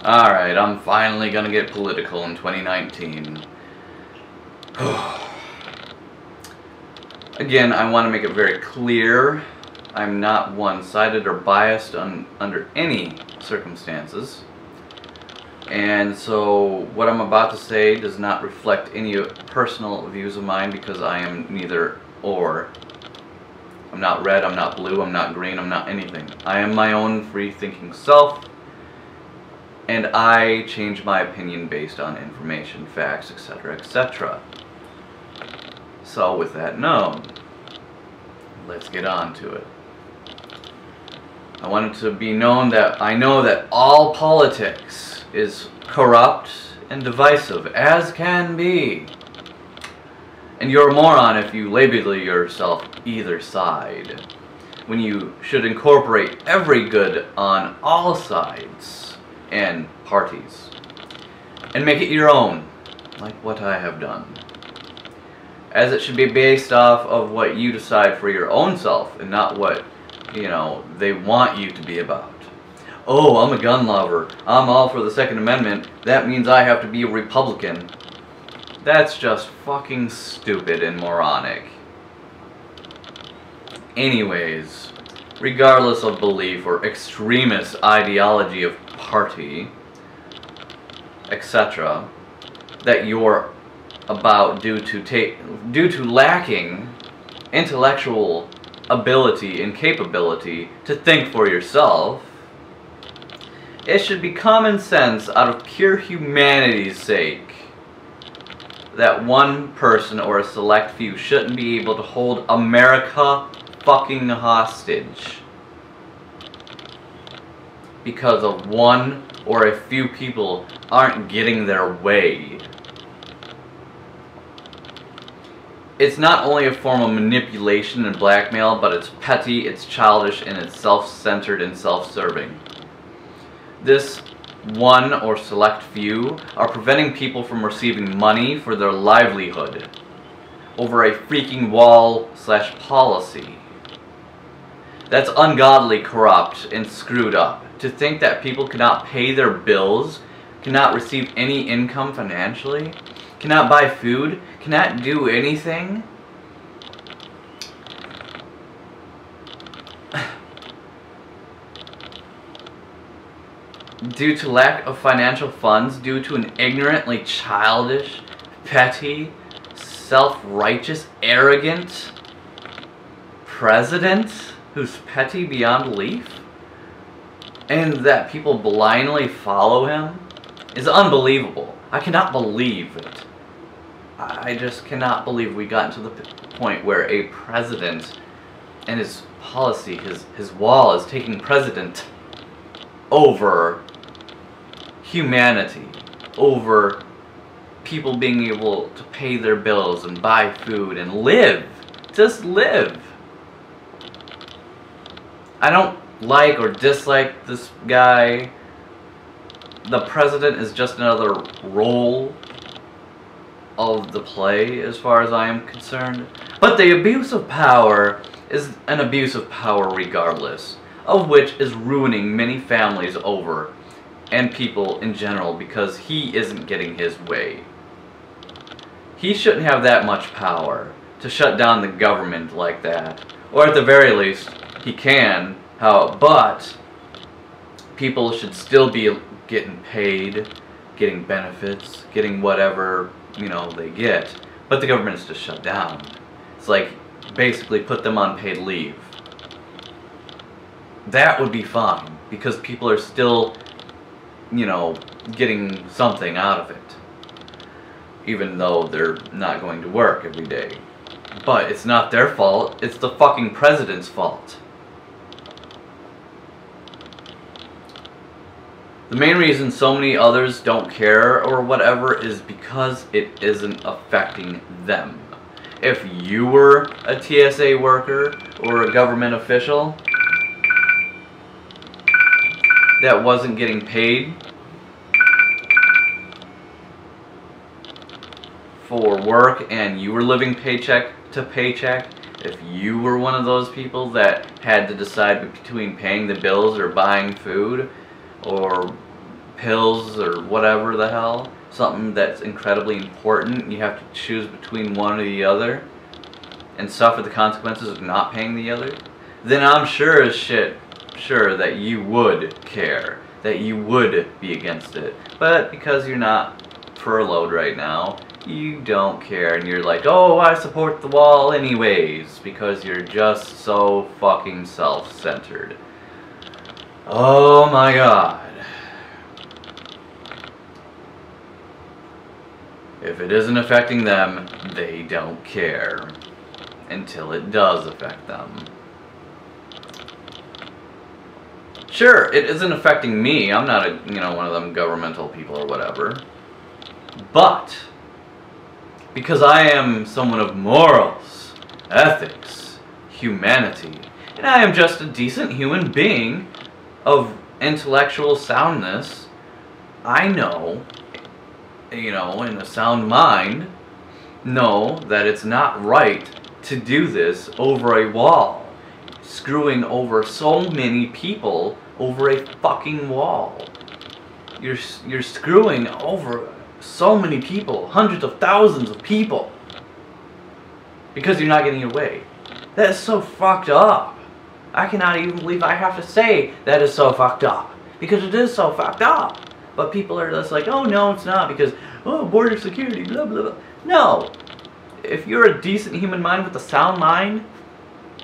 Alright, I'm finally gonna get political in 2019. Again, I want to make it very clear, I'm not one-sided or biased under any circumstances. And so, what I'm about to say does not reflect any personal views of mine, because I am neither or. I'm not red, I'm not blue, I'm not green, I'm not anything. I am my own free-thinking self, and I change my opinion based on information, facts, etc., etc. So with that known, let's get on to it. I want it to be known that I know that all politics is corrupt and divisive, as can be. And you're a moron if you label yourself either side, when you should incorporate every good on all sides and parties, and make it your own, like what I have done. As it should be based off of what you decide for your own self, and not what, they want you to be about. Oh, I'm a gun lover, I'm all for the Second Amendment, that means I have to be a Republican. That's just fucking stupid and moronic. Anyways, regardless of belief or extremist ideology of party, etc., that you're about due to lacking intellectual ability and capability to think for yourself, it should be common sense out of pure humanity's sake that one person or a select few shouldn't be able to hold America fucking hostage because of one or a few people aren't getting their way. It's not only a form of manipulation and blackmail, but it's petty, it's childish, and it's self-centered and self-serving. This one or select few are preventing people from receiving money for their livelihood over a freaking wall/policy. That's ungodly, corrupt, and screwed up. To think that people cannot pay their bills, cannot receive any income financially, cannot buy food, cannot do anything. Due to lack of financial funds, due to an ignorantly childish, petty, self-righteous, arrogant president who's petty beyond belief, and that people blindly follow him, is unbelievable. I cannot believe it. I just cannot believe we got to the point where a president and his policy, his wall is taking precedent over humanity, over people being able to pay their bills and buy food and live. Just live. I don't like or dislike this guy. The president is just another role of the play as far as I am concerned. But the abuse of power is an abuse of power regardless, of which is ruining many families over, and people in general, because he isn't getting his way. He shouldn't have that much power to shut down the government like that. Or at the very least, he can, but people should still be getting paid, getting benefits, getting whatever, they get. But the government is just shut down. It's like, basically put them on paid leave. That would be fine, because people are still, getting something out of it, even though they're not going to work every day. But it's not their fault, it's the fucking president's fault. The main reason so many others don't care or whatever is because it isn't affecting them. If you were a TSA worker or a government official that wasn't getting paid for work and you were living paycheck to paycheck, if you were one of those people that had to decide between paying the bills or buying food or pills or whatever the hell, something that's incredibly important, you have to choose between one or the other, and suffer the consequences of not paying the other, then I'm sure as shit sure that you would care, that you would be against it. But because you're not furloughed right now, you don't care, and you're like, oh, I support the wall anyways, because you're just so fucking self-centered. Oh my god. If it isn't affecting them, they don't care. Until it does affect them. Sure, it isn't affecting me. I'm not one of them governmental people or whatever. But because I am someone of morals, ethics, humanity, and I am just a decent human being of intellectual soundness, I know, in a sound mind, know that it's not right to do this over a wall. Screwing over so many people over a fucking wall. You're screwing over so many people, hundreds of thousands of people, because you're not getting your way. That is so fucked up. I cannot even believe I have to say that is so fucked up, because it is so fucked up. But people are just like, oh no, it's not, because, oh, border security, blah, blah, blah. No. If you're a decent human mind with a sound mind,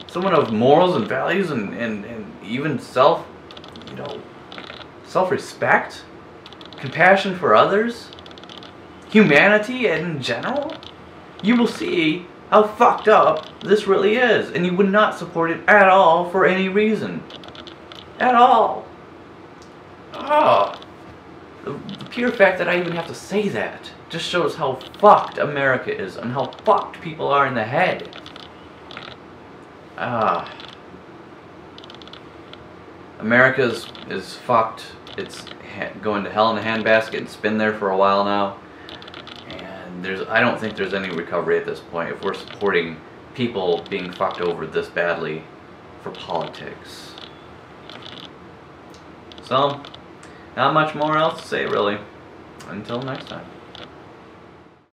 someone of morals and values and even self-respect, compassion for others, humanity in general, you will see how fucked up this really is, and you would not support it at all for any reason. At all. Oh. The pure fact that I even have to say that just shows how fucked America is and how fucked people are in the head. America is fucked. It's going to hell in a handbasket. It's been there for a while now. And I don't think there's any recovery at this point if we're supporting people being fucked over this badly for politics. So, not much more else to say really. Until next time.